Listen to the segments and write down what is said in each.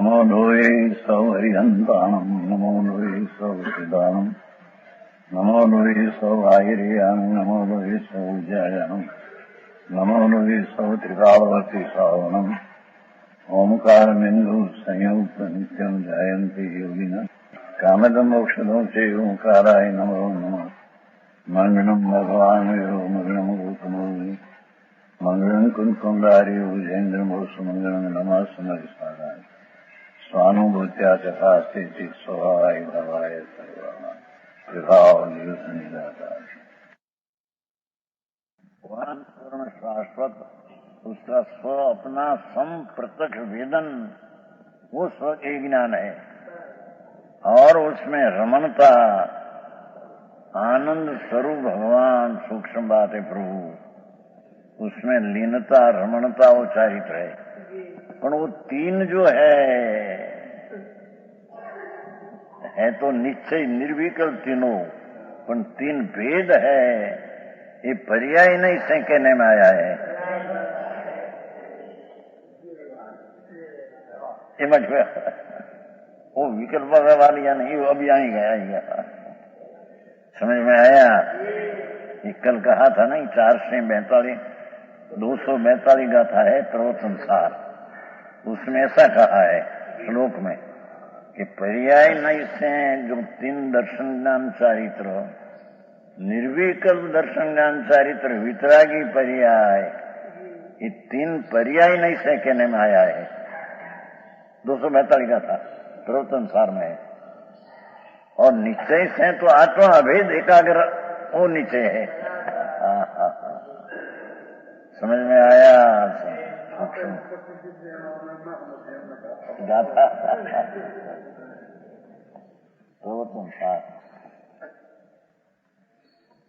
नमो लोये सौहरिहन्ताणम् नमो लोये सौहृदानम् नमो लोये सौभागिर्यानम् नमो लोये सौजायानम् नमो लोये सौत्रिकावती सावनम् ओंकारमिन्दु संयुक्त नित्यम् जायन्ति योगिनः कामदम् मोक्षदम् च ओंकाराय नमो नमः मङ्गलम् भगवान् वीरो मङ्गलम् गौतमो मंगलम कुंकुंडारी उजेन्द्रमोस मंगलम नमः समरिसाराय स्वानुभूत्या चकास्ते चित स्वभावाय भवाय सर्वाना विभाव निदाता वर्ण पूर्ण शाश्वत उसका स्व अपना सम प्रत्यक्ष वेदन वो स्व एक ज्ञान है और उसमें रमणता आनंद स्वरूप भगवान सूक्ष्म बात है प्रभु उसमें लीनता रमणता वो चारित्र है पर वो तीन जो है तो निश्चय निर्विकल्प तीनों पर तीन भेद है ये पर्याय नहीं से कहने में आया है समझ में वो विकल्प वाली या नहीं वो अभी आएगा समझ में आया ये कल कहा था ना 442 242 गाथा है प्रवचनसार उसमें ऐसा कहा है श्लोक में कि पर्याय नहीं से जो तीन दर्शन ज्ञान चारित्र निर्विकल्प दर्शन ज्ञान चारित्र वितरागी पर्याय ये तीन पर्याय नहीं से कहने में आया है 242 गाथा प्रवचनसार में है और निश्चय से तो आत्मा अभेद एकाग्र वो निश्चय है समझ में आया गाथा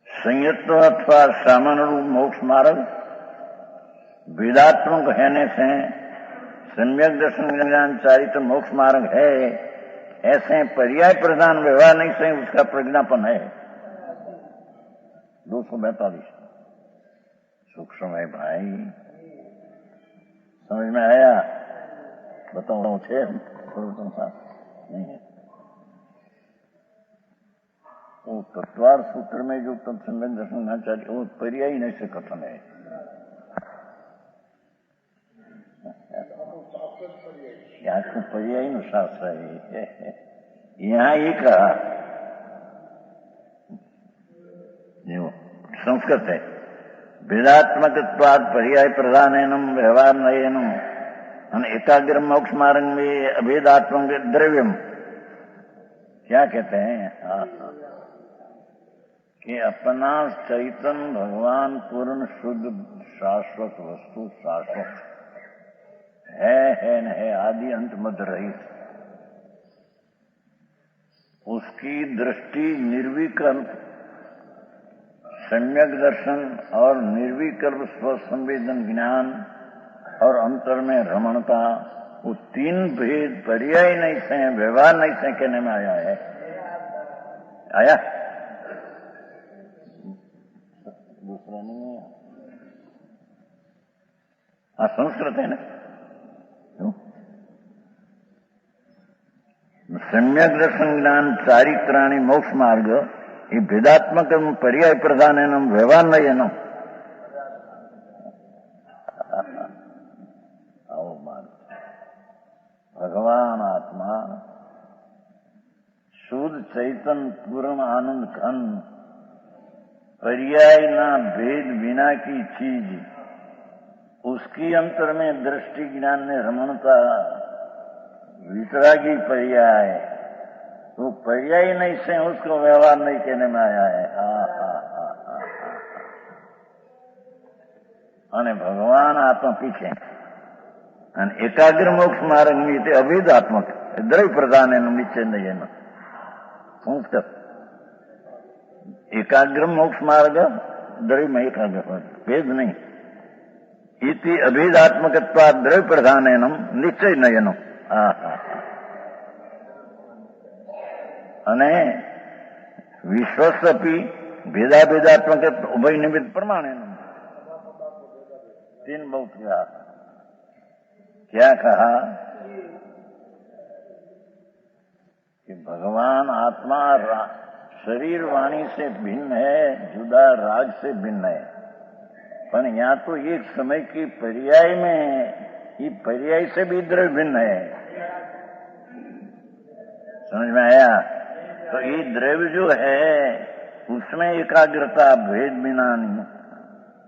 संयत्व अथवा सामान्य रूप मोक्ष मार्ग वेदात्मक होने से सम्यक दर्शन ज्ञान चारित्र मोक्ष मार्ग है ऐसे पर्याय प्रधान व्यवहार नहीं से उसका प्रज्ञापन है 242 सूक्ष्म है भाई समझ में आया बताओ छे नहीं है वो तत्वार सूत्र में जो तब सम्यक दर्शन ना चाहिए वो पर्याय नहीं से कथन है यहाँ को पर्याय न शास्त्र है यहाँ ही कहा संस्कृत है वेदात्मकत्वाद पर्याय प्रधानम व्यवहार नयनम एकाग्र मोक्ष मार्ग में अभेदात्मक द्रव्यम क्या कहते हैं कि अपना चैतन्य भगवान पूर्ण शुद्ध शाश्वत वस्तु शाश्वत है न है आदि अंत मध्य रहित उसकी दृष्टि निर्विकल्प सम्यक दर्शन और निर्विकल्प स्व संवेदन ज्ञान और अंतर में रमणता वो तीन भेद पर्याय नहीं से व्यवहार नहीं से कहने में आया है आया दूसरा नहीं है संस्कृत है ना सम्यक दर्शन ज्ञान चारित्राणि मोक्ष मार्ग ये भेदात्मक पर्याय प्रधान व्यवहार नयनम भगवान आत्मा शुद्ध चैतन्य पूर्ण आनंद घन पर्याय ना भेद बिना की चीज उसकी अंतर में दृष्टि ज्ञान ने रमणता वितरागी पर्याय वो पर्याय नहीं से उसको व्यवहार नहीं कहने में आया है અને ભગવાન આત્મા પીછે અને એકાગ્ર મોક્ષ માર્ગ ની તે અભેદાત્મક દ્રવ્ય પ્રધાન એનું નિશ્ચય નહીં એનો સંસ્કૃત એકાગ્ર મોક્ષ માર્ગ દ્રવ્યમાં એકાગ્ર ભેદ નહીં इति अभेदात्मकत्वा द्रव्य प्रधान निश्चय नयनो अने विश्वस्वपि भेदाभेदात्मक उभय निमित्त प्रमाण तीन बहुत क्या कहा कि भगवान आत्मा शरीर वाणी से भिन्न है, जुदा राग से भिन्न है, पर यहाँ तो एक समय की पर्याय में है, ये पर्याय से भी द्रव्य भिन्न है। समझ में आया? तो ये द्रव्य जो है उसमें एकाग्रता भेद बिना नहीं,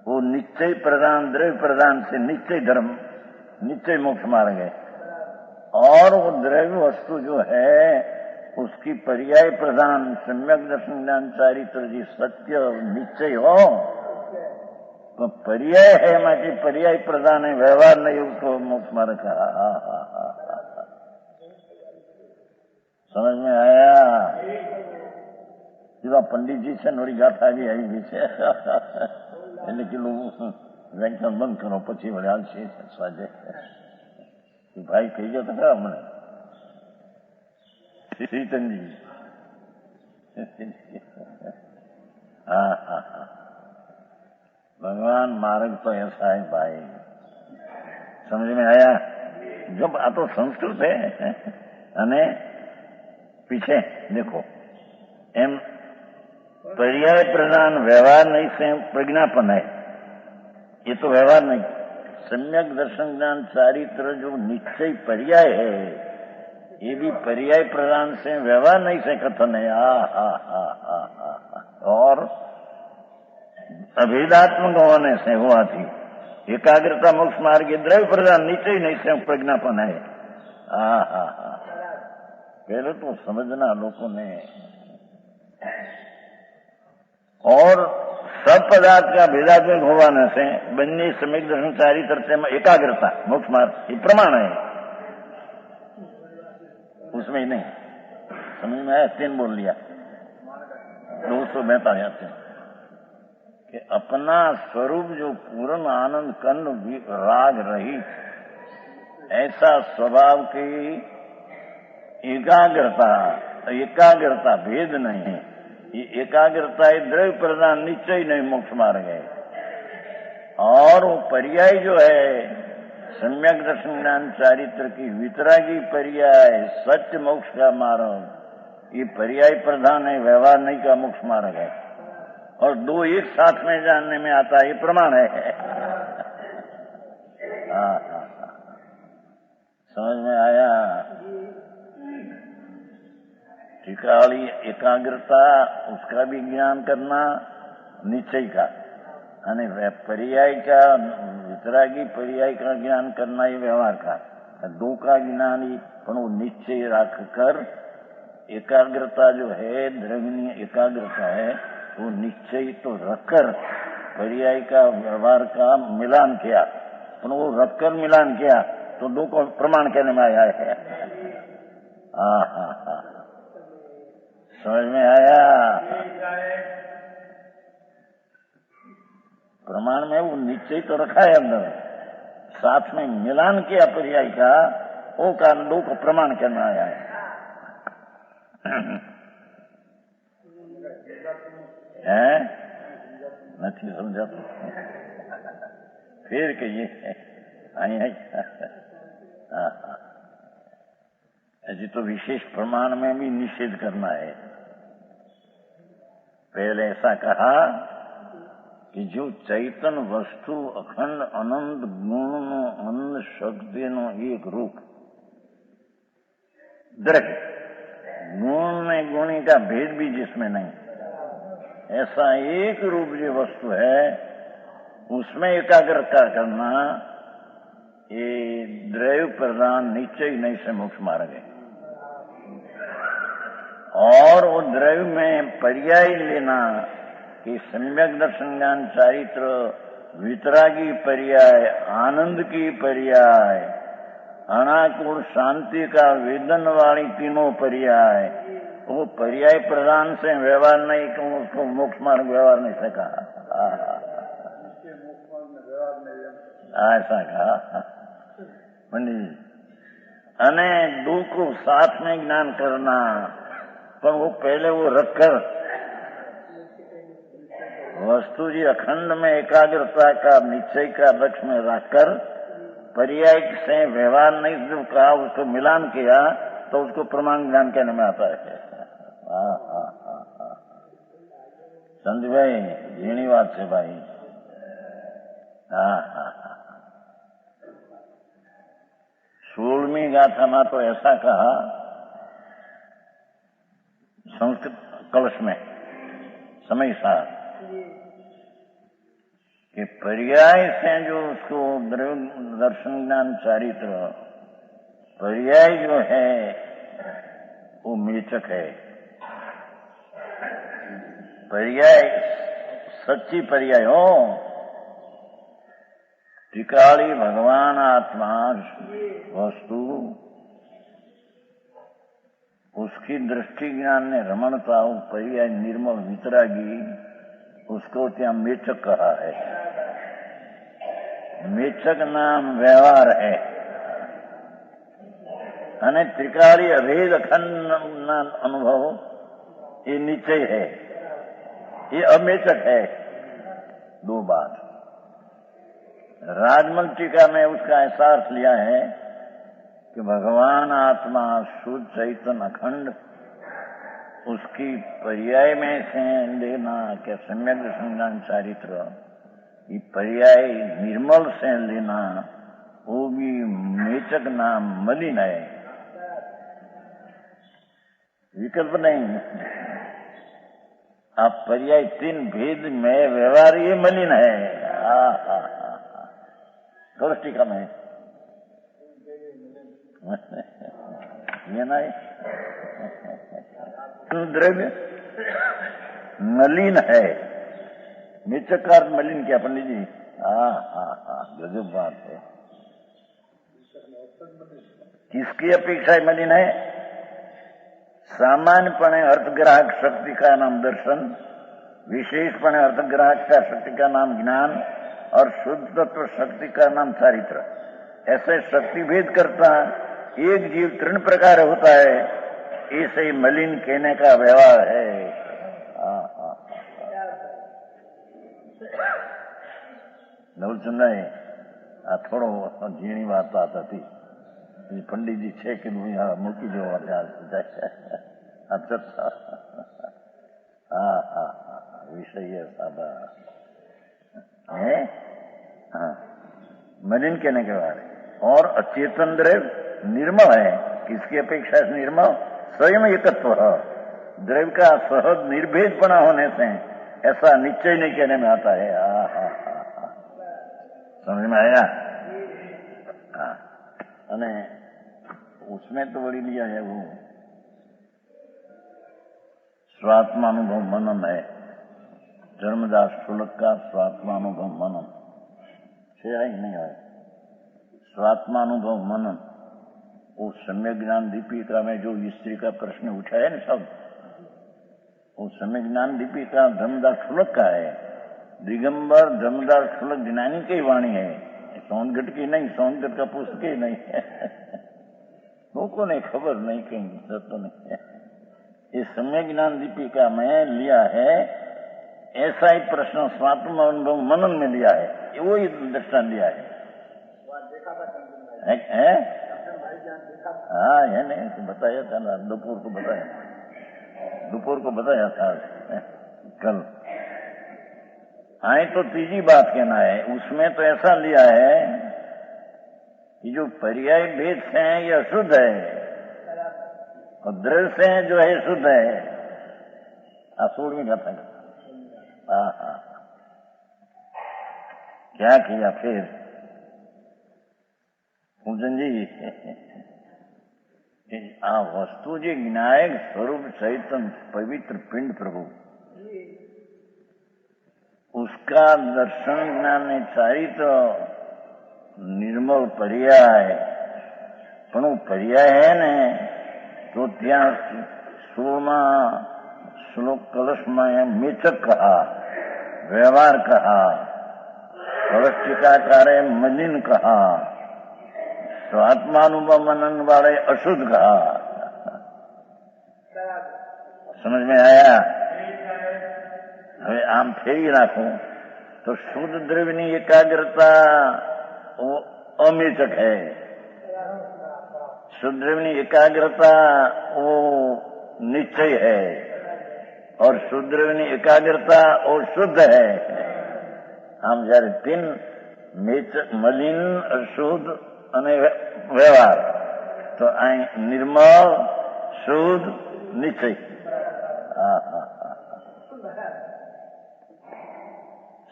वो निश्चय प्रदान, द्रव्य प्रदान से निश्चय धर्म, निश्चय मोक्ष मार्ग है। और वो द्रव्य वस्तु जो है उसकी पर्याय प्रदान सम्यक दर्शन ज्ञान चारित्र जी सत्य निश्चय हो तो पर्याय है, माटी पर्याय प्रदान है, व्यवहार नहीं उसको मोक्ष मार्ग का। समझ में आया? सीधा पंडित जी से नोरी गाथा भी आई भी છે એટલે કે વેંકટન બંધ કરો પછી વળે હાલશે સાજે ભાઈ કહી ગયો તો ખરા મને शीतनजी। हाँ हाँ हाँ, भगवान मार्ग तो ऐसा है भाई, समझ में आया? जब आ तो संस्कृत है अने पीछे देखो एम पर्याय प्रदान व्यवहार नहीं से प्रज्ञापन है, ये तो व्यवहार नहीं। सम्यक दर्शन ज्ञान चारित्र जो निश्चय पर्याय है ये भी पर्याय प्रदान से व्यवहार नहीं से कथन है। और अभेदात्मक होने से हुआ थी एकाग्रता मोक्ष मार्ग द्रव्य प्रदान निश्चय नहीं से प्रज्ञापन है। पहले तो समझना लोगों ने। और सब पदार्थ का भेदात्मक होने से बन्नी सम्यक दर्शन चारित्र से एकाग्रता मोक्ष मार्ग ये प्रमाण है, उसमें ही नहीं। समझ में आया? 3 बोल लिया 242 कि अपना स्वरूप जो पूर्ण आनंद कर्ण राग रहित ऐसा स्वभाव की एकाग्रता भेद नहीं है, ये एकाग्रता द्रव्य प्रदान निश्चय नहीं मोक्ष मार्ग है। और वो पर्याय जो है सम्यक दर्शन ज्ञान चारित्र की वितरागी पर्याय सत्य मोक्ष का मार्ग, ये पर्याय प्रधान है, व्यवहार नहीं का मोक्ष मार्ग है। और दो एक साथ में जानने में आता है, ये प्रमाण है। समझ में आया? टिकाली एकाग्रता उसका भी ज्ञान करना निश्चय का, पर्याय का वितरागी पर्याय का ज्ञान करना ये व्यवहार का, दो का ज्ञान ही वो निश्चय रखकर एकाग्रता जो है द्रव्य एकाग्रता है वो निश्चय तो रखकर पर्याय का व्यवहार का मिलान किया, पर वो रखकर मिलान किया तो दो को प्रमाण कहने में आया है। समझ में आया? प्रमाण में वो निश्चय तो रखा है अंदर, साथ में मिलान किया पर्याय का, वो कारण दो को प्रमाण करना आया है। नहीं समझा तो फिर कहिए ऐसी तो विशेष प्रमाण में भी निषेध करना है। पहले ऐसा कहा कि जो चैतन वस्तु अखंड अनंत गुण नो अनंत शक्ति नो एक रूप द्रव्य, गुण में गुणी का भेद भी जिसमें नहीं, ऐसा एक रूप जो वस्तु है उसमें एकाग्रता करना ये द्रव्य प्रदान निश्चय नहीं से मोक्ष मार्ग है। और वो द्रव्य में पर्याय लेना कि सम्यक दर्शन ज्ञान चारित्र वितरागी पर्याय, आनंद की पर्याय, अनाकुल शांति का वेदन वाली तीनों पर्याय, वो पर्याय प्रदान से व्यवहार नहीं कि उसको मोक्ष मार्ग व्यवहार नहीं सका, ऐसा कहा पंडित। अने दो को साथ में ज्ञान करना, पर वो पहले वो रखकर वस्तु जी अखंड में एकाग्रता का निश्चय का लक्ष्य में रखकर पर्याय से व्यवहार नहीं जो कहा उसको मिलान किया तो उसको प्रमाण ज्ञान कहने में आता है। संजय भाई झीणी बात है भाई। हाँ। 16वीं गाथा में तो ऐसा कहा संस्कृत कलश में समय सार कि पर्याय से जो उसको दर्शन ज्ञान चारित्र पर्याय जो है वो मेचक है। पर्याय सच्ची पर्याय हो त्रिकाली भगवान आत्मा वस्तु उसकी दृष्टि ज्ञान ने रमणता पर्याय निर्मल वितरागी उसको त्या मेचक कहा है। मेचक नाम व्यवहार है અને ત્રિકાળી અભેદ અખંડ અનુભવ ये निश्चय है, ये अमेचक है। 2 बात। राजमल टीका में उसका ऐसा अर्थ लिया है कि भगवान आत्मा शुद्ध चैतन्य अखंड उसकी पर्याय में से लेना के सम्यक संज्ञान चारित्र ये पर्याय निर्मल से लेना वो भी मेचक नाम मलिन है, विकल्प नहीं। आप पर्याय 3 भेद में व्यवहार ये मलिन है। टीका में ये नहीं द्रव्य मलिन है। मेचकार मलिन क्या पंडित जी? गजब बात है। किसकी अपेक्षा मलिन है? सामान्यपणे अर्थग्राहक शक्ति का नाम दर्शन, विशेषपणे अर्थग्राहक का शक्ति का नाम ज्ञान और शुद्ध तत्व शक्ति का नाम चारित्र। ऐसे शक्ति भेद करता एक जीव 3 प्रकार होता है, ऐसे ही मलिन कहने का व्यवहार है। નવલચંદાએ આ થોડો ઝીણી વાર્તા હતી પંડિતજી છે કે મૂકી દેવો विषय सादा है। मलिन कहने के बाद और अचेतन द्रव्य निर्मल है। किसकी अपेक्षा से निर्मल? स्वयं एकत्व द्रव्य का सहज निर्भेदपना होने से ऐसा निश्चय नहीं कहने में आता है। समझ में आया? अने उसमें तो बड़ी लिया है वो स्वात्मानुभव मनन है। धर्मदास शुल्क का स्वात्मानुभव मनन है ही नहीं है। स्वात्मानुभव मनन वो सम्यक ज्ञान दीपिका में जो स्त्री का प्रश्न उठा है ना सब, वो सम्यक ज्ञान दीपिका धर्मदास शुल्क का है। दिगंबर धर्मदास शुल्क ज्ञानी की वाणी है, सोनगढ़ की नहीं, सोनगढ़ का पुस्तक ही नहीं है। लोगों ने खबर नहीं कहीं तो नहीं है। ये सम्यक ज्ञान दीपिका में लिया है। ऐसा ही प्रश्न स्वात्मानुभव मनन में लिया है, वो ही दृष्टांत लिया है। हाँ है नहीं तो बताया था ना, दोपहर को बताया था कल। आए तो तीसरी बात कहना है, उसमें तो ऐसा लिया है कि जो पर्याय भेद से है ये अशुद्ध है और द्रव्य से जो है शुद्ध है। असुर में कहता है। क्या किया फिर पूजन जी? आ वस्तु जी विनायक स्वरूप चैतन्य पवित्र पिंड प्रभु उसका दर्शन ज्ञान चारित्र निर्मल पर्याय पण पर्याय है ने तो त्या 16 श्लोक कलश में मेचक कहा, व्यवहार कहा, कलश टीकाकारे मलिन कहा, स्वात्मानुभव मनन वाले अशुद्ध कहा। समझ में आया? હવે આમ ફેરવી નાખું તો શુદ્ધ દ્રવ્યની એકાગ્રતા वो अमेचक है। शुद्रवनी एकाग्रता वो निश्चय है और शुद्रवनी एकाग्रता वो शुद्ध है। આમ જયારે તીન મલિન અશુદ્ધ અને વ્યવહાર તો અહીં निर्मल शुद्ध निश्चय।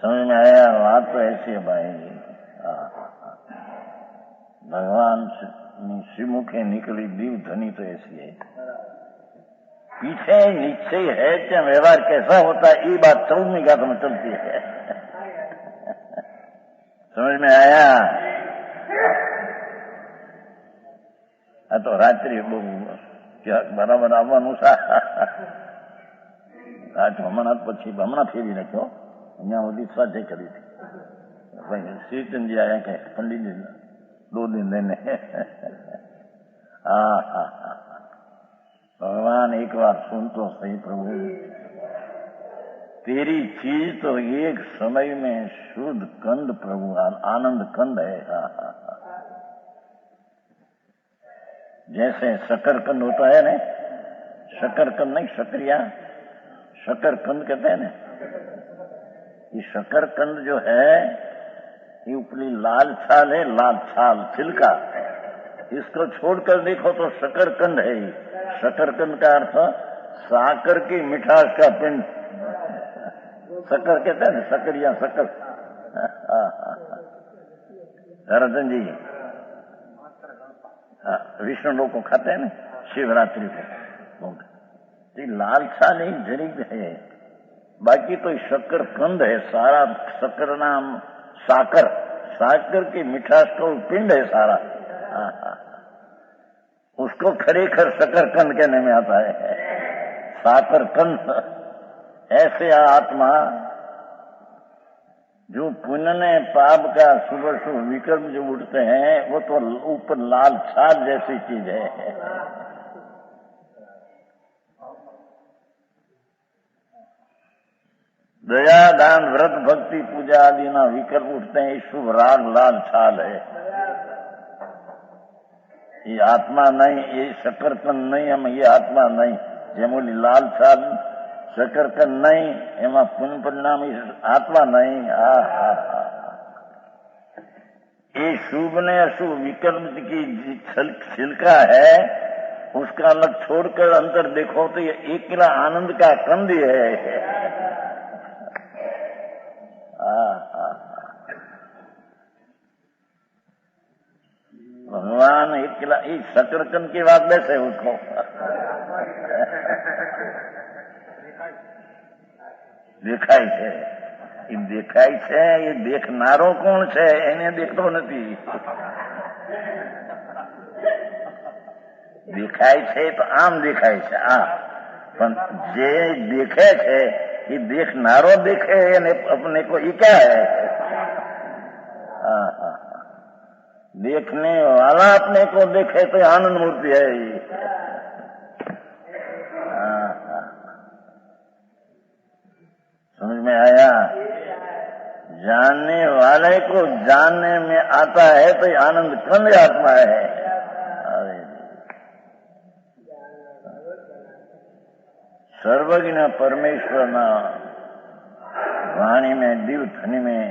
समझ में आया? बात तो ऐसी है भाई। भगवान श्रीमुखे निकली दीव ध्वनि तो ऐसी है। पीछे निश्चय है क्या व्यवहार कैसा होता है, ये बात 14वीं गाथ में चलती है। समझ में आया? આ તો રાત્રિ બહુ બરાબર આવવાનું છે। આજ હમણાં પછી હમણાં ફેરી નાખ્યો, અહીંયા સુધી સ્વાધ્યાય કરી હતી ભાઈ શ્રીચંદજી આયા કે પંડિતજી 2 दिन देने। हाँ हाँ हाँ, भगवान एक बार सुन तो सही प्रभु, तेरी चीज तो एक समय में शुद्ध कंद प्रभु, आनंद कंद है। हाँ हाँ हाँ, जैसे शकरकंद होता है ना, शकरकंद नहीं शकरिया, शकरकंद कहते हैं ना। ये शकरकंद जो है ये ऊपरी लाल छाल है, लाल छाल छिलका, इसको छोड़कर देखो तो शकरकंद है। शकरकंद का अर्थ साकर की मिठास का पिंड, शक्कर कहते हैं ना, शकरिया शक्कर। धरतन जी विष्णु लोग को खाते हैं ना शिवरात्रि को, लाल छाल एक जरीब है, बाकी तो शकरकंद है सारा। शक्कर नाम साकर, साकर की मिठास का पिंड है सारा। उसको खरेखर शकरकंद कहने में आता है, साकरकंद। ऐसे आत्मा जो पुण्य ने पाप का सुबह सुबह विकल्प जो उठते हैं वो तो ऊपर लाल छाल जैसी चीज है। दया दान व्रत भक्ति पूजा आदि ना विकल्प उठते हैं, शुभ राग लाल छाल है। ये आत्मा नहीं, ये शकरकंद नहीं, हम ये आत्मा नहीं। जेमोली लाल छाल शकरकंद नहीं, एमा पुण्य परिणाम आत्मा नहीं। ये शुभ ने अशुभ विकल्प की छिलका है, उसका अलग छोड़कर अंतर देखो तो ये एक किला आनंद का कंद है। भगवान एक किला एक शकरकंद की बात वैसे उसको દેખાય છે, એ દેખાય છે એ દેખનારો કોણ છે એને દેખતો નથી। દેખાય છે તો આમ દેખાય છે આ, પણ જે દેખે છે ये देखनारो देखे अपने को, ये क्या है? देखने वाला अपने को देखे तो आनंद मूर्ति है ये। समझ में आया? जानने वाले को जानने में आता है तो ये आनंद कंद आत्मा है। सर्वज्ञ परमेश्वर ना वाणी में दिव धनी में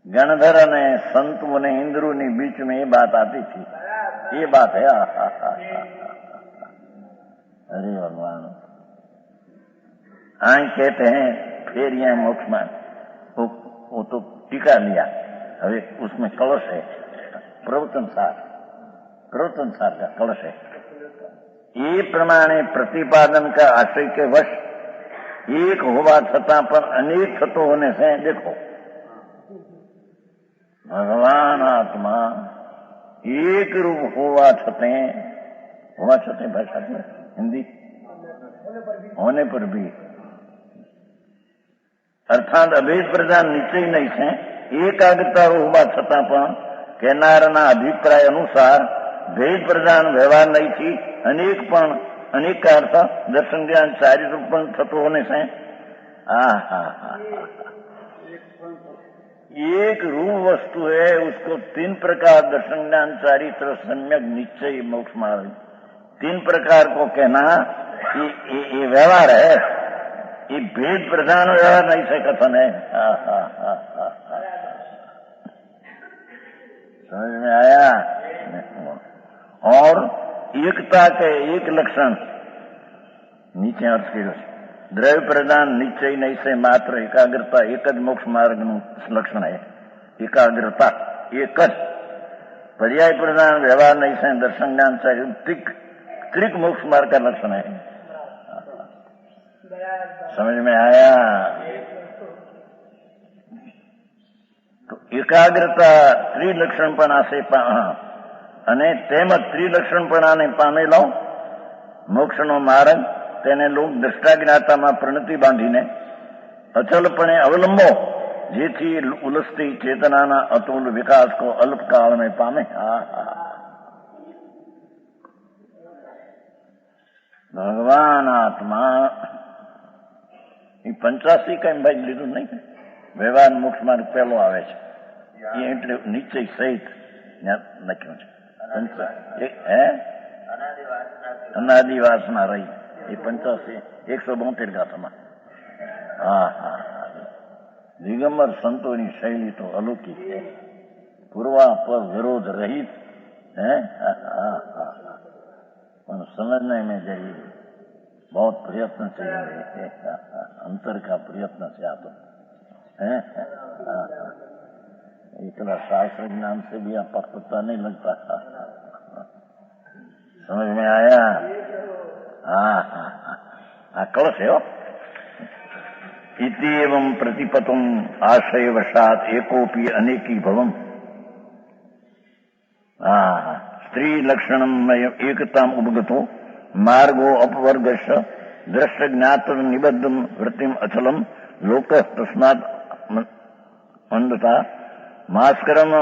गणधर ने संत ने इंद्रू ने बीच में ये बात आती थी, ये बात है। अरे भगवान, आए कहते हैं फिर यह मोक्ष में वो तो टीका लिया, अभी उसमें कलश है, प्रवचन सार का कलश है। ये प्रमाणे प्रतिपादन का आशय के वश एक होवा छता पर अनेक छतो होने से, देखो भगवान आत्मा एक रूप होवा छते भाषा में हिंदी होने पर भी, अर्थात अभेद प्रदान निश्चय नहीं है। एकाग्रता होवा छता पण कहनारना अभिप्राय अनुसार भेद प्रदान व्यवहार नहीं थी। अनेक का अर्थ दर्शन ज्ञान सारी रूप थतो होने से एक रूप वस्तु है, उसको तीन प्रकार दर्शन ज्ञान चारित्र सम्यक निश्चय मोक्ष मार्ग, तीन प्रकार को कहना ये व्यवहार है, ये भेद प्रधान व्यवहार नहीं से कथन है। समझ में आया? और एकता के एक लक्षण नीचे अर्थ के द्रव्य प्रदान निश्चय नहीं से मात्र एकाग्रता एक ज मोक्ष मार्ग लक्षण है। एकाग्रता एक ज पर्याय प्रदान व्यवहार नहीं से दर्शन ज्ञान से त्रिक मोक्ष मार्ग का लक्षण है। समझ में आया? तो एकाग्रता त्रिलक्षणपणा से અને તેમજ ત્રિલક્ષણપણાને પામેલો મોક્ષનો માર્ગ તેને લોક દ્રષ્ટાજ્ઞાતામાં પ્રણતિ બાંધીને અચલપણે અવલંબો, જેથી ઉલસતી ચેતનાના અતુલ વિકાસ કો અલ્પકાળ में પામે। ભગવાન આત્મા એ 85 કઈ ભાઈ લીધું નહીં, વ્યવહાર મોક્ષ માર્ગ પહેલો આવે છે એ એટલે નિશ્ચય સહિત લખ્યું છે। અનાદિ વાસના રહી એ 85 172 ગાથામાં। દિગંબર સંતોની શૈલી તો અલૌકિક છે, પૂર્વા પર વિરોધ રહિત है। समझने में जरूर बहुत प्रयत्न चाहिए, अंतर का प्रयत्न से आप है। इतना शास्त्र ज्ञान से भी आप पता नहीं लगता। समझ में आया? कलश है। इति एवं प्रतिपतम आशय वशात एकोपी अनेकी भवम। स्त्री लक्षणम एकताम उपगतो मार्गो अपवर्गश दृष्ट ज्ञात निबद्धम वृत्तिम अचलम लोक तस्मात् मंदता मास्करम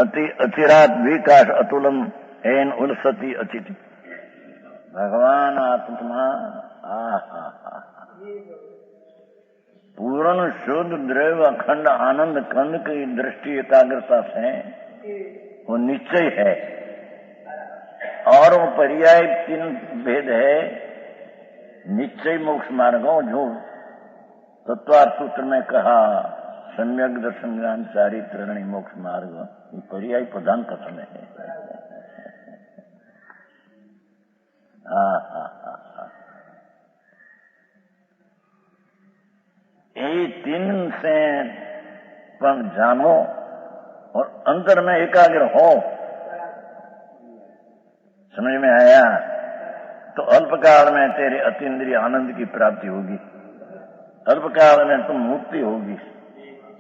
अति अचिरात विकास अतुलम एन उलसती अचिति। भगवान आत्मा पूर्ण शुद्ध द्रव्य अखंड आनंद कंद की दृष्टि एकाग्रता से वो निश्चय है, और वो पर्याय तीन भेद है। निश्चय मोक्ष मार्गों जो तत्वार्थ सूत्र में कहा सम्यक दर्शन ज्ञान चारित्र मोक्ष मार्ग, ये पर्याय प्रधान कथन है। ये तीन से पर जानो और अंतर में एकाग्र हो। समझ में आया? तो अल्पकाल में तेरे अतीन्द्रिय आनंद की प्राप्ति होगी, अल्पकाल में तुम मुक्ति होगी,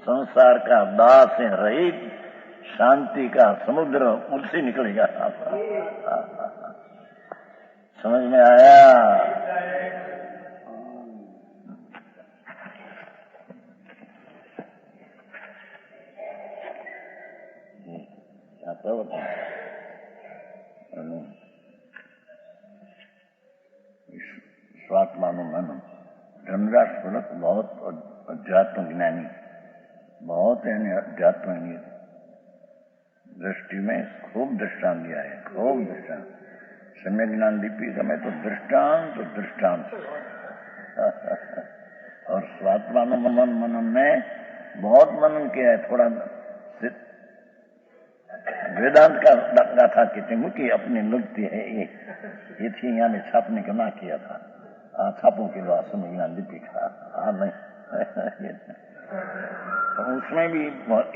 संसार का दास से रहित शांति का समुद्र मुझसे निकलेगा। समझ में आया? स्वात्मानु मनन धर्मराज फलक बहुत अध्यात्म ज्ञानी, बहुत अध्यात्म दृष्टि में खूब दृष्टांत दिया है, खूब दृष्टांत। सम्य ज्ञान लिपि समय तो दृष्टांत तो दृष्टांत। और स्वात्मानु मनन में बहुत मनन किया है। थोड़ा वेदांत का गाथा कहते हैं कि अपनी लगती है ये थी, यहाँ में छापने का ना किया था, छापों के बाद समय ज्ञान लिपि का नहीं। तो उसमें भी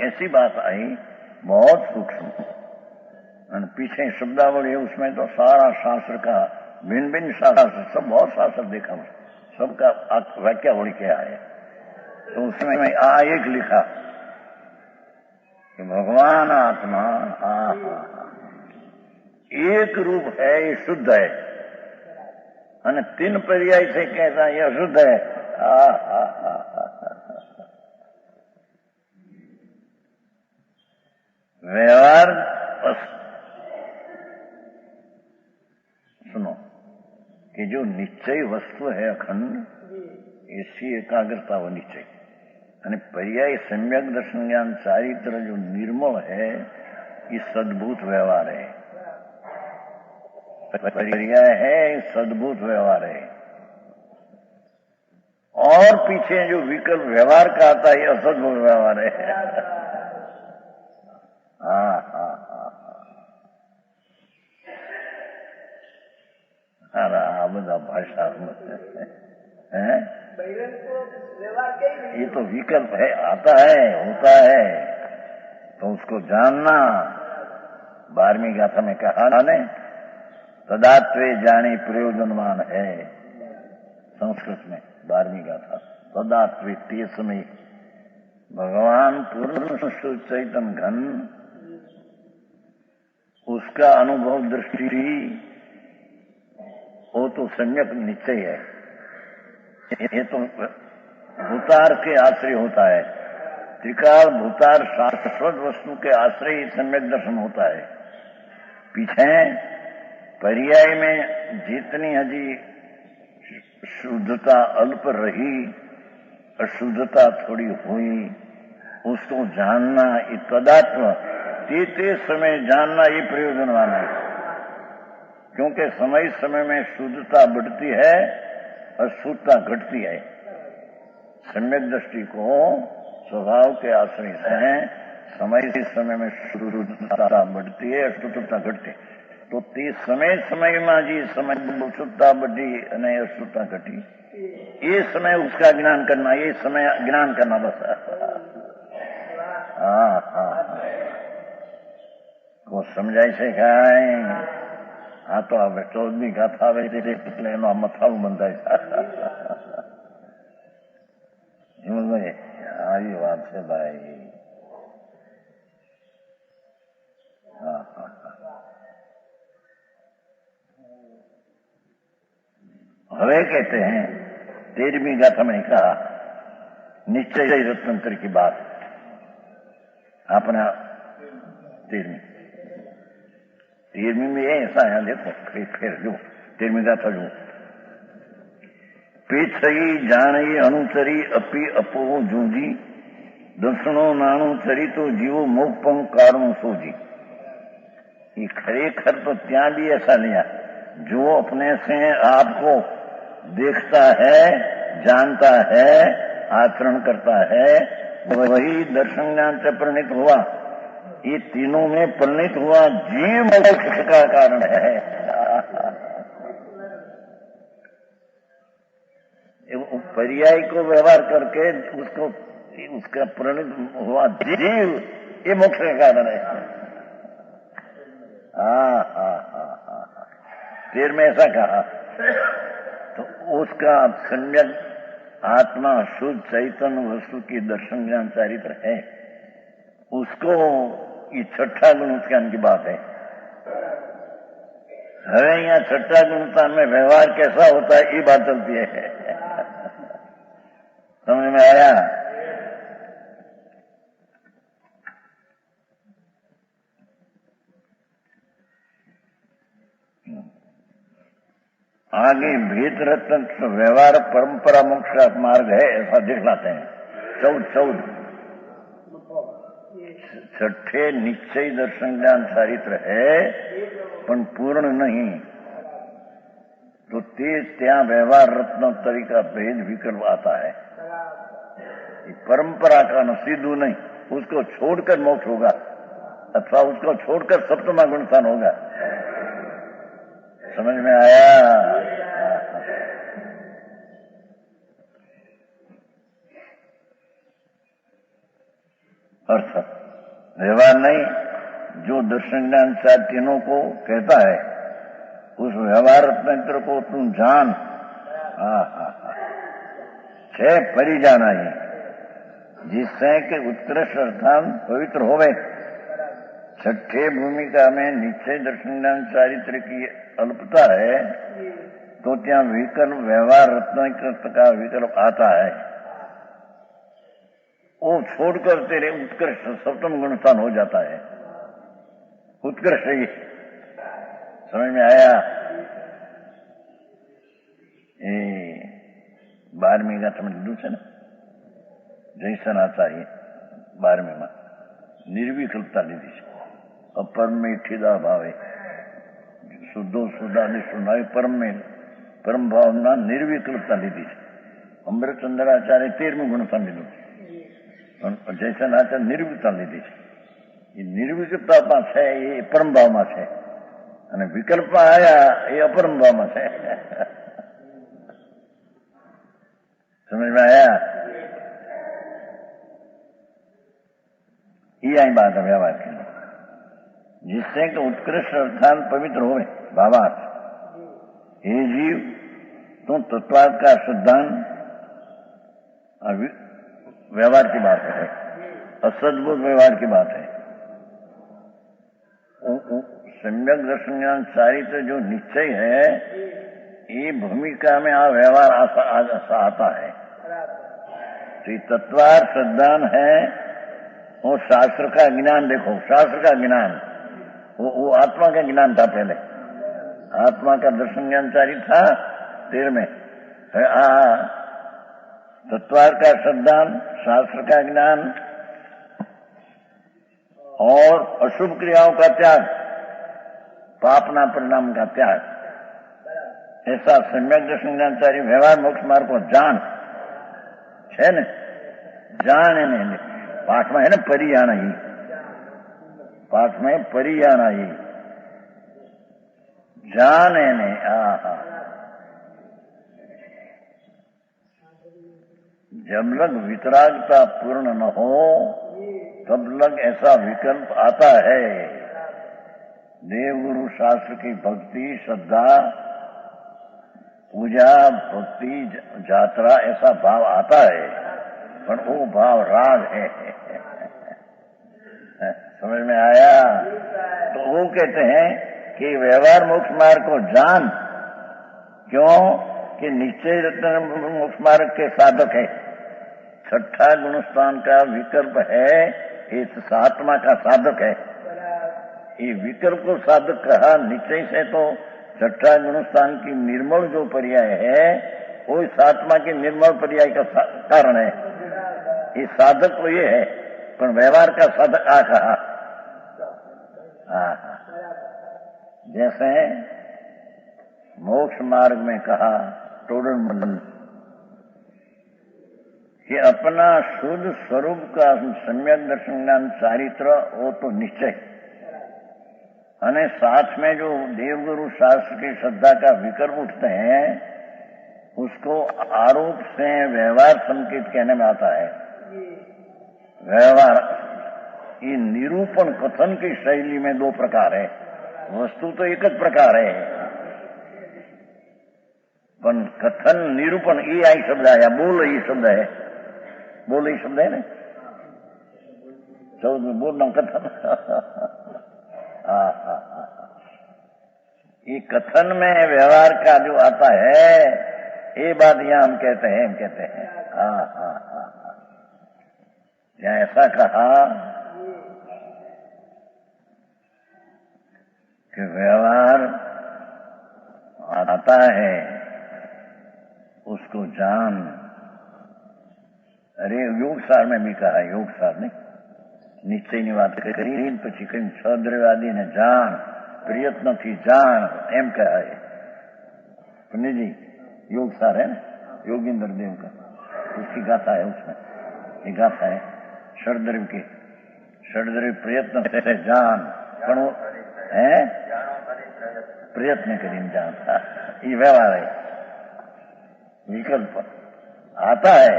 ऐसी बात आई बहुत सूक्ष्म, पीछे शब्दावली है उसमें तो सारा शास्त्र का भिन्न भिन्न शास्त्र सब बहुत शास्त्र देखा, सबका वाक्यावली क्या है। तो उसमें एक लिखा कि भगवान आत्मा एक रूप है, ये शुद्ध है, અને तीन पर्याय से कहता यह शुद्ध है। व्यवहार सुनो कि जो निश्चय वस्तु है अखंड, ऐसी एकाग्रता वो निश्चय, અને પર્યાય સમ્યક દર્શન જ્ઞાન ચારિત્ર जो निर्मल है ये सद्भूत व्यवहार है। पर्याय है सद्भूत व्यवहार है। और पीछे जो विकल्प व्यवहार का आता है ये असद्भूत व्यवहार है। हाँ हाँ हाँ हाँ आ બધા ભાષા है। ये तो विकल्प है, आता है, होता है, तो उसको जानना। 12वीं गाथा में कहा ने तदात्वे जानी प्रयोजनवान है। संस्कृत में 12वीं गाथा तदात्वे ते समय भगवान पूर्ण शुद्ध चैतन्य घन उसका अनुभव दृष्टि वो तो सम्यक निश्चय है। ये तो भूतार के आश्रय होता है। त्रिकाल भूतार शाश्वत वस्तु के आश्रय सम्यक दर्शन होता है। पीछे पर्याय में जितनी हजी शुद्धता अल्प रही, अशुद्धता थोड़ी हुई, उसको जानना ये तदात्म ते समय जानना ये प्रयोजनवान है। क्योंकि समय समय में शुद्धता बढ़ती है और शुद्धता घटती है। सम्यक दृष्टि को स्वभाव के आश्रय से समय में शुद्धता बढ़ती है और शुद्धता घटती है। तो ते समय में जी समय शुद्धता बढ़ी और अशुद्धता घटी, ये समय उसका ज्ञान करना, ये समय ज्ञान करना बस। हाँ हाँ को समझाई से काय। हाँ तो હવે 14મી ગાથા આવે એટલે એનો મથાળું બંધાય। આવી વાત છે ભાઈ। हाँ हाँ हवे कहते हैं 13वीं गाथा में कहा निश्चय रत्नंतर की बात। अपना 13वीं में ऐसा है, देखो फिर जो 13वीं गाथा जो पेछई जाणी अणुचरी अपी अपो जूझी दसणो नाणु चरी तो जीवो मोपंग कारणों सोजी। ये खरेखर तो ત્યાં भी ऐसा लिया जो अपने से आपको देखता है, जानता है, आचरण करता है, वही दर्शन ज्ञान से परिणित हुआ। ये तीनों में परिणित हुआ जीव मोक्ष का कारण है। पर्याय को व्यवहार करके उसका परिणित हुआ जीव ये मोक्ष का कारण है। हाँ हाँ हाँ हाँ फिर में ऐसा कहा तो उसका सम्यक आत्मा शुद्ध चैतन्य वस्तु की दर्शन ज्ञान चारित्र है। उसको ये छठा गुण उत्ज्ञान की बात है। हमें यहाँ छठा गुणता में व्यवहार कैसा होता है ये बात चलती है। समझ में आया? आगे भेद रत्न व्यवहार परंपरा मोक्ष का मार्ग है ऐसा दिखलाते हैं। 14 छठे निश्चय दर्शन ज्ञान चारित्र है पण पूर्ण नहीं तो ते त्या व्यवहार रत्नोत्तरी का भेद विकल्प आता है। परंपरा का न सिद्धू नहीं, उसको छोड़कर मोक्ष होगा अथवा उसको छोड़कर सप्तमा गुणस्थान होगा। समझ में आया? अर्थ व्यवहार नहीं, जो दर्शन ज्ञान तीनों को कहता है उस व्यवहार तंत्र को तुम जान। हाँ हाँ हाँ छह परि जाना ही जिससे कि उत्कृष्ट अर्थान पवित्र होवे। छठे भूमिका में निश्चय दर्शन ज्ञान चारित्र की अल्पता है तो त्या विकल्प व्यवहार रत्न का विकल्प आता है। वो छोड़कर तेरे उत्कृष्ट सप्तम गुणस्थान हो जाता है। उत्कृष्ट ही समझ में आया? 12वीं गाथा में लिखू है ना જૈસના चाहिए 12મી માં નિર્વિકલ્પતા લીધી છે. અપરમેઠીદા ભાવે શુદ્ધો શુદ્ધાદિ શુદ્ધાય પરમ ભાવના નિર્વિકલ્પતા લીધી છે. અમૃતચંદ્રાચાર્ય 13મી ગુણતા લીધું છે. જયસનાચાર્ય નિર્વિકલ્પતા લીધી છે. એ નિર્વિકલ્પતામાં છે એ પરમ ભાવમાં છે અને વિકલ્પમાં આયા એ અપરમ ભાવમાં છે. समझ में आया? ये आई बात है व्यवहार के लिए, जिससे कि उत्कृष्ट अर्थात पवित्र हो भावार्थ. हे जीव, तुम तत्वार्थ का सिद्धांत व्यवहार की बात है, असद्भुत व्यवहार की बात है. सम्यक दर्शन ज्ञान चारित्र जो निश्चय है ये भूमिका में आ व्यवहार आता है. तो तत्वार्थ सिद्धांत है वो शास्त्र का ज्ञान. देखो शास्त्र का ज्ञान वो आत्मा का ज्ञान था. पहले आत्मा का दर्शन ज्ञान चारी था 13 तत्वार्थ का सिद्धांत, शास्त्र का ज्ञान और अशुभ क्रियाओं का त्याग, पापना परिणाम का त्याग, ऐसा सम्यक दर्शन ज्ञानचारी व्यवहार मोक्ष मार्ग को जान है ने. जान है ने पाठ में है ना परियाणा ही, पाठ में परियाणा ही जान है ने. जब लग वितरागता पूर्ण न हो तब लग ऐसा विकल्प आता है. देवगुरु शास्त्र की भक्ति, श्रद्धा, पूजा, भक्ति, यात्रा ऐसा भाव आता है, पर वो भाव राग है. समझ में आया? तो वो कहते हैं कि व्यवहार मोक्ष मार्ग को जान. क्यों कि निश्चय रत्न मोक्ष मार्ग के साधक है. छठा गुणस्थान का विकल्प है, ये सातवा का साधक है. ये विकल्प को साधक कहा निश्चय से, तो छठा गुणस्थान की निर्मल जो पर्याय है वो सातवा के निर्मल पर्याय का कारण है. ये साधक तो ये है, पर व्यवहार का साधक आ कहा. जैसे मोक्ष मार्ग में कहा टोडरमल कि अपना शुद्ध स्वरूप का सम्यक दर्शन ज्ञान चारित्र वो तो निश्चय, અને साथ में जो देवगुरु शास्त्र की श्रद्धा का विकल्प उठते हैं उसको आरोप से व्यवहार संकेत कहने में आता है. व्यवहार ये निरूपण कथन की शैली में 2 प्रकार है. वस्तु तो एक ज प्रकार है, पर कथन निरूपण ये आई शब्द आया. बोल ये शब्द है, बोल ये शब्द है ना 14 में बोलना कथन. ये कथन में व्यवहार का जो आता है ये बात यहां हम कहते हैं. क्या ऐसा कहा कि व्यवहार आता है उसको जान. अरे योग सार में भी कहा, योग सार ने निश्चयની વાત કરી પછી કઈ છ દ્રવ્યાદિને જાન, प्रयत्नથી जान एम कहा है. पुण्य जी योग सार है ना, योगेंद्र देव का, उसकी गाथा है. उसमें ये गाथा है षडद्रव्य की. षडद्रव्य प्रयत्न से जान, पण वो है प्रयत्न કરીને जान. ये व्यवहार है. विकल्प आता है.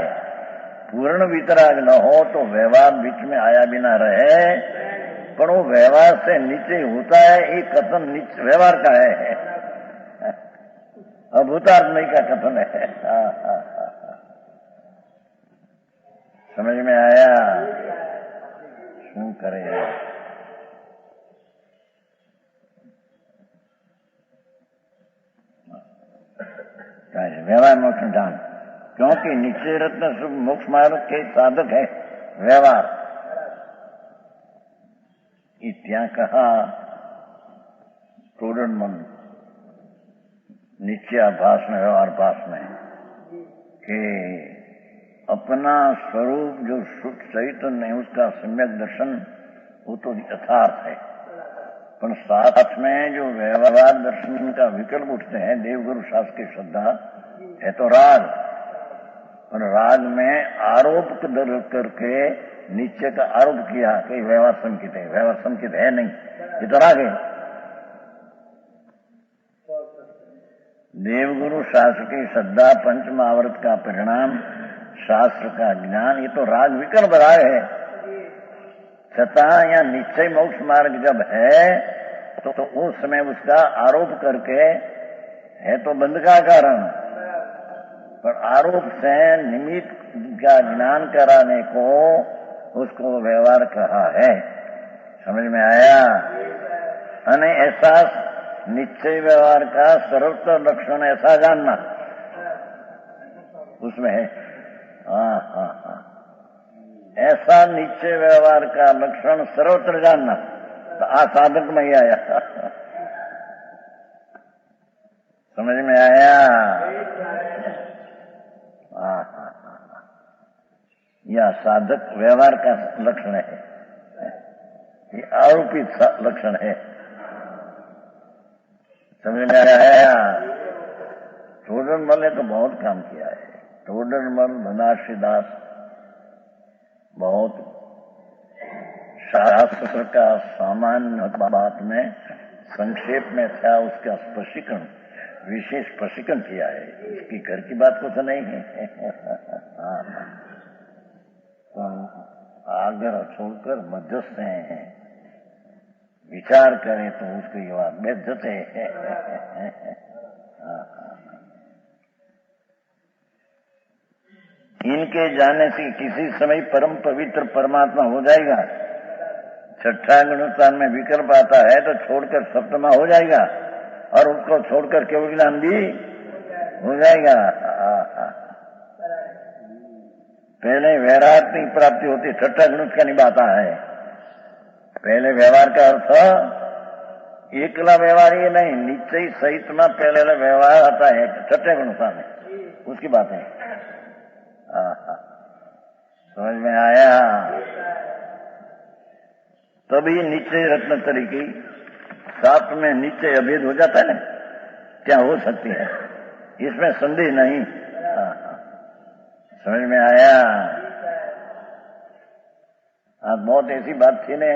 पूर्ण वितराग न हो तो व्यवहार बीच में आया बिना रहे, पर वो व्यवहार से नीचे होता है. ये कथन व्यवहार का है, अभूतार्थ नहीं का कथन है. समझ में आया? શું કરે व्यवहार मोक्ष जान. क्योंकि निश्चय रत्न शुभ मोक्ष मार्ग के साधक है व्यवहार. ત્યાં कहा टोडरमल निश्चयाभास में, व्यवहार भास में, कि अपना स्वरूप जो शुद्ध चैतन्य है उसका सम्यक दर्शन वो तो यथार्थ है, पर साथ में जो व्यवहार दर्शन का विकल्प उठते हैं देवगुरु शास्त्र की श्रद्धा है तो राग, और राग में आरोप करके नीचे का आरोप किया कि व्यवहार संकित है, व्यवहार संकित है नहीं, ये तो राग है। देवगुरु शास्त्र की श्रद्धा पंचमावर्त का परिणाम शास्त्र का ज्ञान, ये तो राग विकल्प राग है। छता या निश्चय मोक्ष मार्ग जब है तो उस समय उसका आरोप करके है तो बंध का कारण, पर आरोप से निमित्त का ज्ञान कराने को उसको व्यवहार कहा है। समझ में आया? अने ऐसा निश्चय व्यवहार का सर्वोत्तर लक्षण ऐसा जानना उसमें है। हाँ हाँ हाँ, ऐसा निश्चय व्यवहार का लक्षण सर्वत्र जानना तो साधक में ही आया। समझ में आया? हाँ हाँ हाँ, यह साधक व्यवहार का लक्षण है, ये आरोपित लक्षण है। समझ में आया? टोडरमल ने तो बहुत काम किया है। टोडरमल धनाश्री दास बहुत शास्त्र का सामान्य बात में संक्षेप में था, उसका स्पष्टीकरण विशेष प्रशिक्षण किया है। इसकी घर की बात को तो नहीं है। आगर छोड़कर मध्यस्थ हैं, विचार करें तो उसकी बात बेइज्जत है। इनके जाने से किसी समय परम पवित्र परमात्मा हो जाएगा। छठा गुणस्थान में विकल्प आता है तो छोड़कर सप्तमा हो जाएगा, और उसको छोड़कर केवल ज्ञान भी हो जाएगा। पहले व्यवहार की प्राप्ति होती, छठा गुण का निभाता है। पहले व्यवहार का अर्थ एकला व्यवहार ये नहीं, निश्चय सहित में पहले व्यवहार आता है छठे गुणस्थान में, उसकी बात है। समझ में आया? तभी निश्चय रत्न तरीके साथ में निश्चय अभेद हो जाता है ना, क्या हो सकती है, इसमें संदेह नहीं। समझ में आया? आज बहुत ऐसी बात थी ने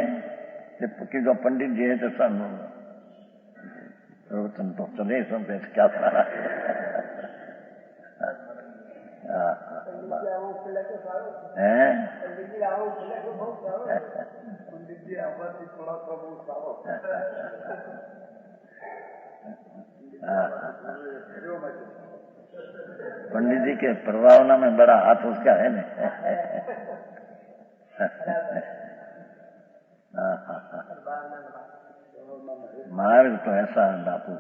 कि जो पंडित जी है तो प्रवचन तो चले समझे क्या सारा पंडित जी के प्रभावना में बड़ा हाथ उसका है ना। मार्ग तो ऐसा बापू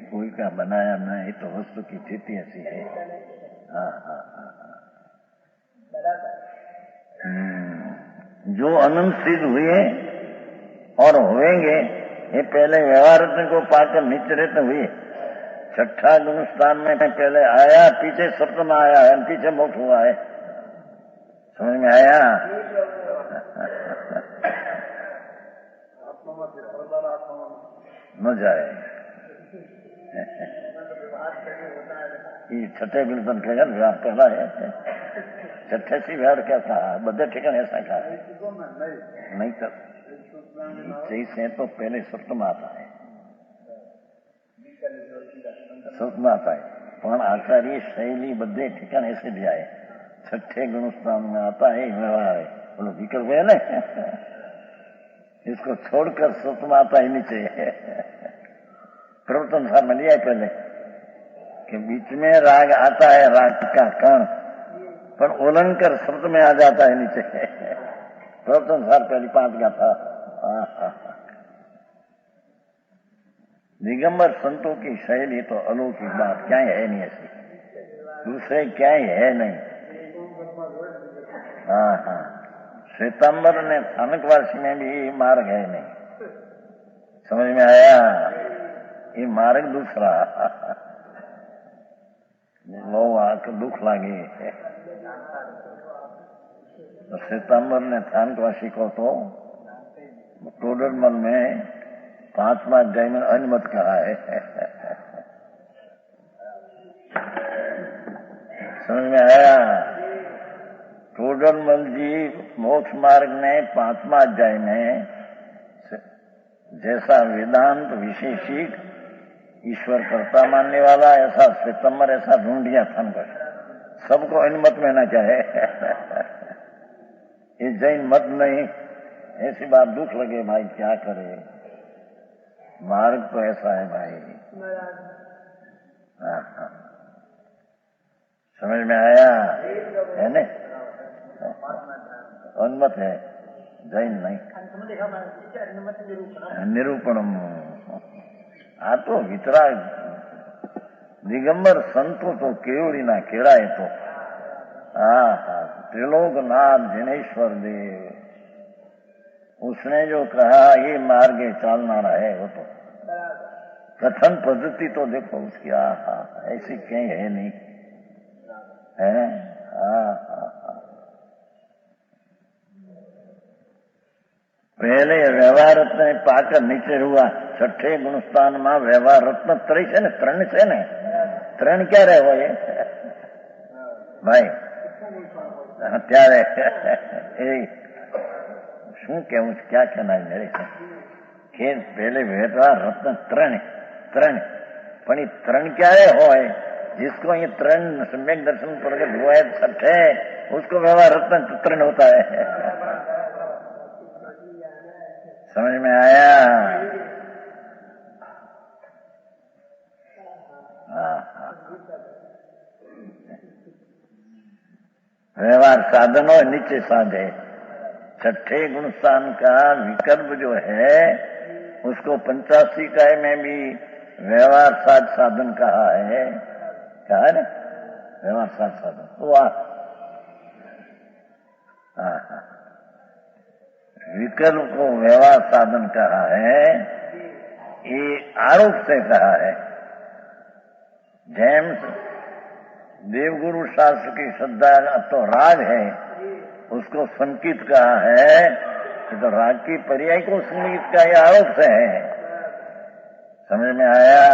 कोई का बनाया नहीं, तो वस्तु की स्थिति ऐसी है। जो अनंत सिद्ध हुए और होंगे, ये पहले व्यवहार को पाकर निश्चित हुए। छठा गुण स्थान में पहले आया, पीछे सप्तम आया है, पीछे मोक्ष हुआ है। समझ में आया? न जाए ये छठे गुण स्थान का व्यवहार पहला है। छठे से व्यवहार कैसा है, बदे ठिकाने ऐसा कहा नहीं कर से तो पहले सप्तम आता है, सप्तम आता है, पण आचार्य शैली बदे ठिकाने ऐसे दिया है। छठे गुण स्थान में आता है व्यवहार है, बोलो विकल्प है ना, इसको छोड़कर सप्तम आता ही नीचे। प्रवर्तन सार में लिया पहले कि बीच में राग आता है, राग का कण पर उल्लंघन कर शब्द में आ जाता है नीचे। प्रवर्तन सार पहली 5 का था। दिगंबर संतों की शैली तो अलौकिक बात क्या है नहीं ऐसी, दूसरे क्या है नहीं। श्वेतांबर ने स्थानकवासी में भी मार्ग है नहीं। समझ में आया? ये मार्ग दूसरा। लो आके दुख लागे। तो सितंबर ने थानवासी को तो टोडरमल में 5वां अध्याय में अनुमत कहा है। समझ में आया? टोडरमल जी मोक्ष मार्ग में 5वां अध्याय में जैसा वेदांत विशेषिक ईश्वर कर्ता मानने वाला, ऐसा सितंबर ऐसा ढूंढ दिया थानवासी, सबको अनुमत में ना चाहे। ये जैन मत नहीं, ऐसी बात दुख लगे भाई, क्या करे, मार्ग तो ऐसा है भाई। हाँ हाँ, समझ में आया है न? अनुमत है, जैन नहीं। निरूपणम आ तो वितराग दिगंबर संतो तो केवड़ी ना केड़ाए तो। हाँ हाँ, त्रिलोकनाथ जिनेश्वर देव, उसने जो कहा ये मार्गे चालना है, वो तो कथन पद्धति तो देखो उसकी। हाँ, ऐसी कहीं है नहीं है। हाँ हाँ, पहले व्यवहार रत्न पाकर नीचे हुआ, छठे गुणस्थान में व्यवहार रत्न त्रै है ने, त्रण है ने, त्रण क्या रहे हो ये भाई? ત્યારે શું કેવું, क्या कहना है मेरे કે पहले व्यवहार रत्न त्रण त्रण, पण ये त्रण क्या हो, जिसको ये त्रण सम्यक दर्शन प्रकट हुआ है छठे, उसको व्यवहार रत्न त्रण होता है। समझ में आया? हाँ हाँ, व्यवहार साधन और नीचे साधे। छठे गुणस्थान का विकल्प जो है उसको 85 काय में भी व्यवहार साधन कहा है। कहा है ना, व्यवहार साधन। वाह, विकल्प को व्यवहार साधन कहा है, ये आरोप से कहा है। जेम्स देवगुरु शास्त्र की श्रद्धा तो राग है, उसको संकित कहा है, तो राग की पर्याय को संगीत का यह आरोप से है। समझ में आया?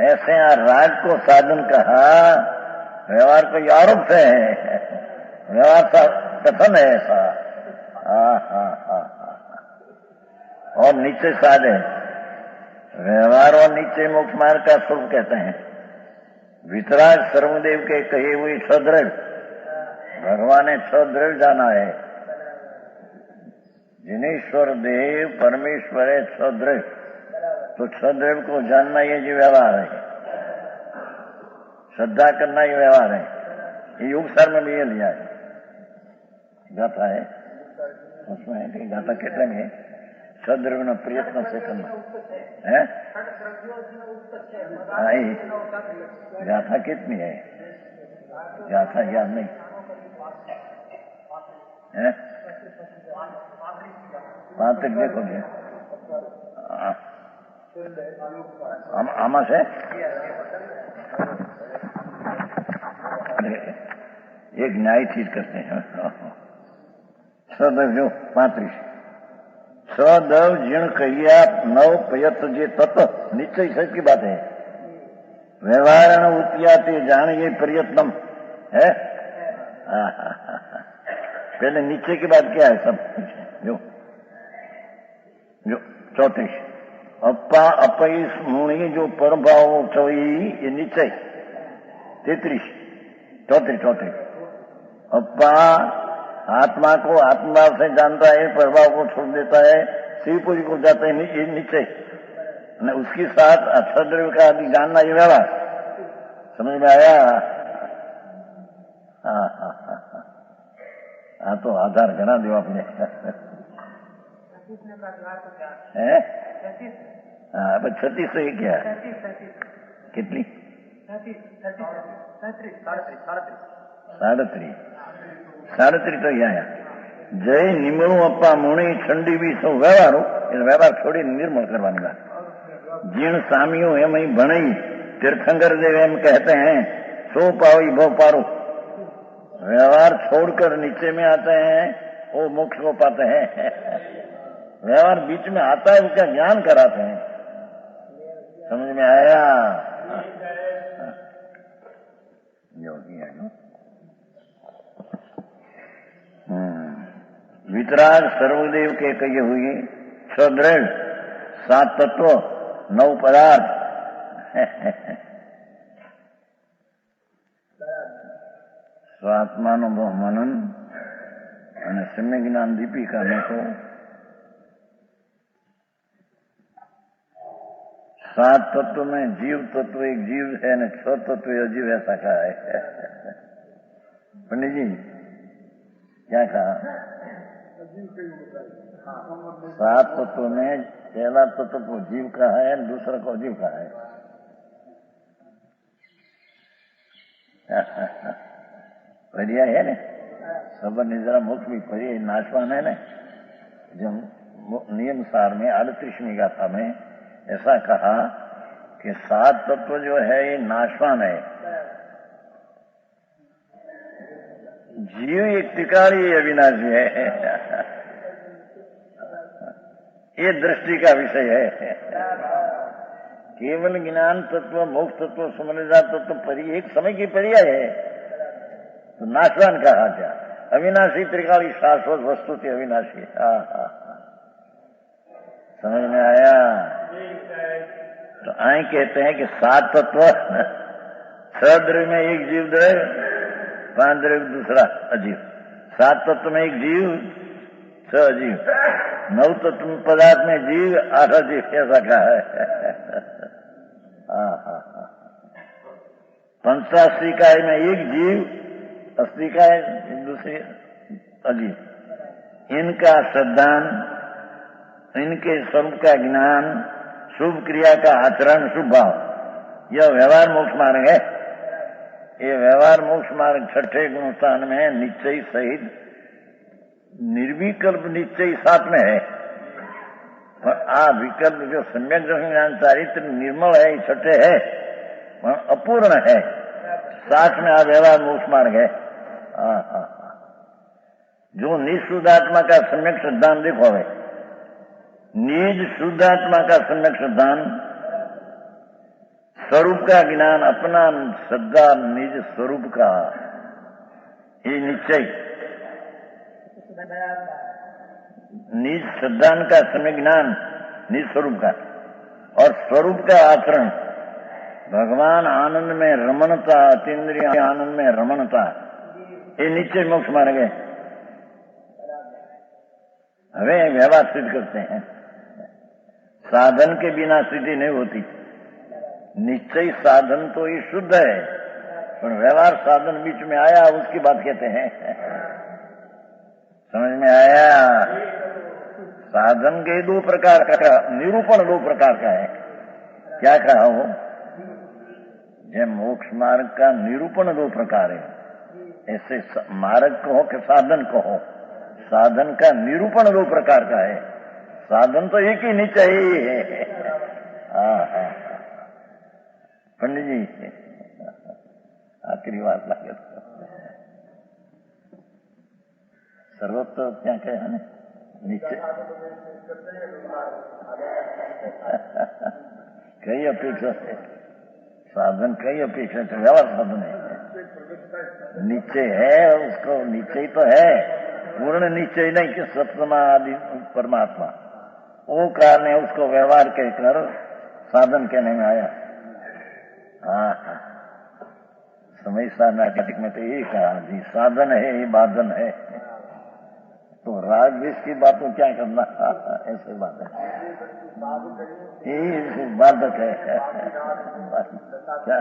ऐसे राग को साधन कहा, व्यवहार को आरोप से है, व्यवहार का कथन है ऐसा। और नीचे साधे व्यवहार और नीचे मोक्ष मार्ग का स्वरूप कहते हैं। वितराग सर्वदेव के कही हुई छद्रव्य, भगवान ने छद्रव्य जाना है। जिनेश्वर देव परमेश्वर है छद्रव्य, तो छद्रव्य को जानना ये जो व्यवहार है, श्रद्धा करना ये व्यवहार है। ये योग सार में भी ये लिया है, गाथा है उसमें है कि गाथा कितने में छद्रव्य न प्रयत्न से करना है। गाथा कितनी है? गाथा याद नहीं है, 5 तक देखोगे। आमा से एक न्याय चीज करते हैं। सदव्यो 35 सदव जीर्ण कहिया नव पयत जे तत्, निश्चय सच की बात है। व्यवहार उत्याते जान ये प्रयत्नम है। पहले नीचे की बात क्या है सब जो 34 अप्पा अपईस मुणी जो परभाव चोई ये नीचे 33 34 अप्पा आत्मा को आत्मा से जानता है, प्रभाव को छोड़ देता है, शिवपुरी को जाता है नीचे, उसके साथ छद्रव्य का आदि जानना ये व्यवहार। समझ में आया? हाँ तो आधार घना दो आपने। हाँ 36 से क्या है? कितनी? 37 तो यहाँ जय निमणु अप्पा मुणी ठंडी भी सो व्यवहार व्यवहार छोड़ी निर्मल करवानी बात। जीण सामियों एम ही भणई तीर्थंकर देव एम कहते हैं सो पाई भो पारो। व्यवहार छोड़कर नीचे में आते हैं, वो मोक्ष को पाते हैं। व्यवहार बीच में आता है, उसका ज्ञान कराते हैं। समझ में आया? योगी है ना। वितराग सर्वदेव के कही हुई सदृढ़ 7 तत्व 9 पदार्थ। સ્વાત્માનુભવ મનન અને સમ્યક જ્ઞાન દીપિકાને તો 7 तत्व में जीव तत्व एक जीव है न 6 तत्व अजीव ऐसा कहा है। पंडित जी क्या कहा? 7 तत्व में पहला तत्व को जीव का है, दूसरा को अजीव का है। परिया है ना, सबर निजरा मुख भी परिया नाशवान है ना। जब नियम सार में 38वीं गाथा में ऐसा कहा कि 7 तत्व जो है ये नाशवान है। जीव एक टिकाड़ी अविनाशी है। ये दृष्टि का विषय है। केवल ज्ञान तत्व, मोक्ष तत्व, समझदा तत्व परि एक समय की पर्याय है, तो नाशवान कहा क्या? अविनाशी त्रिकाली शाश्वत वस्तु थी अविनाशी। समझ में आया? तो आए कहते हैं कि 7 तत्व 6 द्रव्य में एक जीव द्रव्य, 5 द्रव्य दूसरा अजीव। 7 तत्व में एक जीव, 6 अजीव। 9 तत्व पदार्थ में जीव, 8 अजीव ऐसा कहा है। पंचास्तिकाय में एक जीव, अस्तिकाय दूसरी अजीव। इनका श्रद्धान, इनके स्वरूप का ज्ञान, शुभ क्रिया का आचरण, शुभ भाव, यह व्यवहार मोक्ष मार्ग है। ये व्यवहार मोक्ष मार्ग 6ठे गुणस्थान में निश्चय सहित निर्विकल्प निश्चय साथ में है। और विकल्प जो सम्यक ज्ञान चारित्र निर्मल है, 6ठे है, अपूर्ण है। साथ में आ व्यवहार मोक्ष मार्ग है। जो निःशुद्धात्मा का सम्यक सिद्धांत देखो है, निज शुद्धात्मा का सम्यक सिद्धांत, स्वरूप का ज्ञान, अपना श्रद्धा निज स्वरूप का, ये निश्चय निज सिद्धांत का सम्यक ज्ञान, निज स्वरूप का, और स्वरूप का आचरण, भगवान आनंद में रमणता, अतीन्द्रिय आनंद में रमणता, ये निश्चय मोक्ष मार्ग है। हमें व्यवहार सिद्ध करते हैं, साधन के बिना सिद्धि नहीं होती। निश्चय साधन तो ये शुद्ध है, पर व्यवहार साधन बीच में आया, उसकी बात कहते हैं। समझ में आया? साधन के 2 प्रकार का निरूपण 2 प्रकार का है। क्या कहा हो? जब मोक्ष मार्ग का निरूपण 2 प्रकार है। ऐसे मार्ग कहो कि साधन कहो, साधन का निरूपण 2 प्रकार का है। साधन तो एक ही नहीं चाहिए। पंडित जी आखिरी बात लगे सर्वत्र क्या कहे ना नीचे कई अपेक्षा से साधन, कई अपेक्षा से व्यवहार साधन है। निश्चय है, उसको निश्चय तो है, पूर्ण निश्चय नहीं कि सप्तमादि परमात्मा, वो कारण है, उसको व्यवहार कहकर साधन कहने में आया। समय नाटक में तो यही कहा जी, साधन है ये बाधन है। तो राग द्वेष की बात को क्या करना? ऐसे बात है, यही बाधक है। क्या?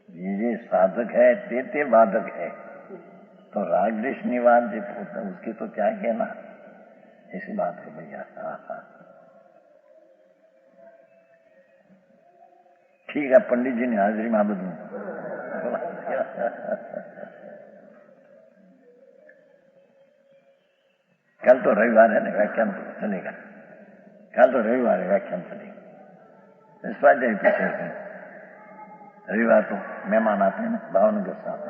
ये साधक है, ते बाधक है। तो राग द्वेष निवारण उसकी तो क्या कहना, ऐसी बात है भैया। ठीक है, पंडित जी ने हाजिरी में बदलू। कल तो रविवार है ना, व्याख्यान तो चलेगा। કાલ તો રવિવારે વ્યાખ્યાન થઈ સ્વાધ્યાય પીછે રવિવાર તો મહેમાન આપે ને ભાવનગર સાથે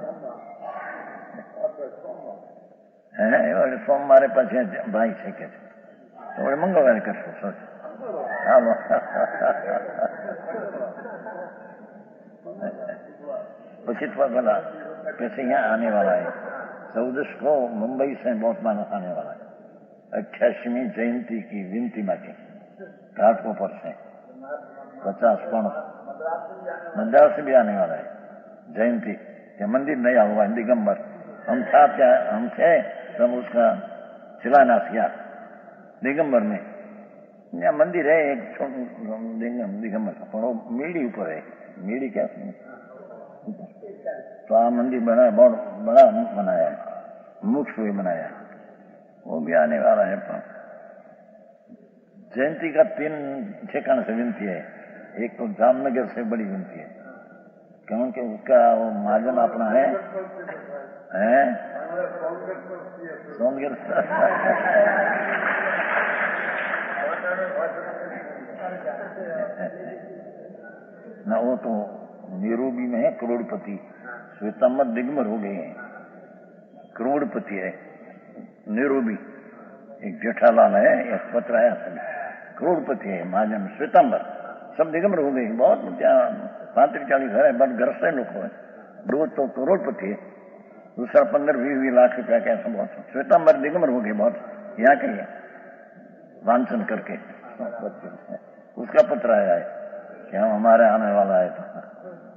હે સોમવારે પછી ભાઈ છે કે તો મંગળવારે કરશું સોચ હાલો પછી तो बोला कैसे यहाँ आने वाला है 14 को मुंबई से बहुत मानस आने वाला है 88वीं जयंती की विनती बाकी घाटकोपर से 50 कौन मद्रास से भी आने वाला है जयंती ये मंदिर नया हुआ है दिगंबर हम था क्या हम थे तब उसका शिलान्यास किया दिगंबर में यहाँ मंदिर है एक दिगंबर का पर मीड़ी ऊपर है मीड़ी क्या तो आ मंदिर बनाया बहुत बड़ा बनाया मुख्य हुए बनाया वो भी आने वाला है। जयंती का 3 ठिकाने से विनती है एक तो जामनगर से बड़ी विनती है क्योंकि उसका वो महाजन अपना है सोनगर ना वो तो नीरोबी में है करोड़पति श्वेतांबर दिगंबर हो गए हैं करोड़पति है नीरोबी एक जेठालाल है एक पत्र आया सभी करोड़पति है महाजन श्वेतांबर सब दिगंबर हो गए बहुत 35-40 घर है बट घर से लोग है 2 तो करोड़पति है दूसरा 15-20 लाख रुपया कैसा बहुत श्वेतांबर दिगंबर हो गए बहुत यहाँ के वांछन करके उसका पत्र आया है क्या हमारे आने वाला है तो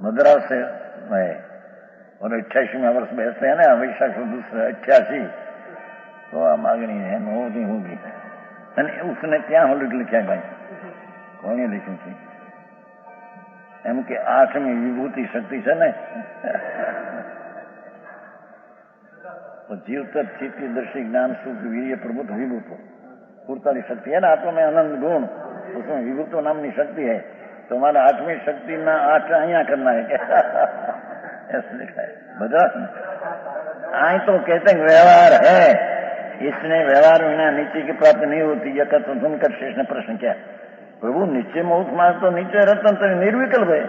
मद्रास से है और 88वें वर्ष बैठते हैं ना हमेशा से दूसरा 88 तो आ मांगनी है नहीं होगी उसने क्या होलिड लिखा भाई कौन लिखी थी एम के 8મી विभूति शक्ति से ने तो जीवतर चित्त दर्शी ज्ञान सुख वीर्य प्रबुद्ध विभूत पूर्ताली शक्ति है ना आत्मा में आनंद गुण उसमें विभूत नाम की शक्ति है तो हमारा 8वीं शक्ति ना 8 यहाँ करना है क्या ऐसे लिखा है बता आई तो कहते हैं व्यवहार है इसने व्यवहार बिना नीचे की प्राप्ति नहीं होती यह तो सुनकर शेष ने प्रश्न किया प्रभु नीचे में उस मार्ग तो नीचे रतन तो निर्विकल्प है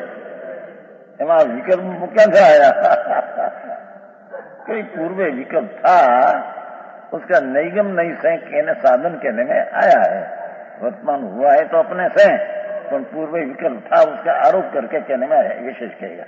एमा विकल्प क्या था आया कोई पूर्व विकल्प था उसका नैगम नहीं से कहने साधन कहने में आया है वर्तमान हुआ है तो अपने से पर पूर्व विकल्प था उसका आरोप करके कहने में विशेष कहेगा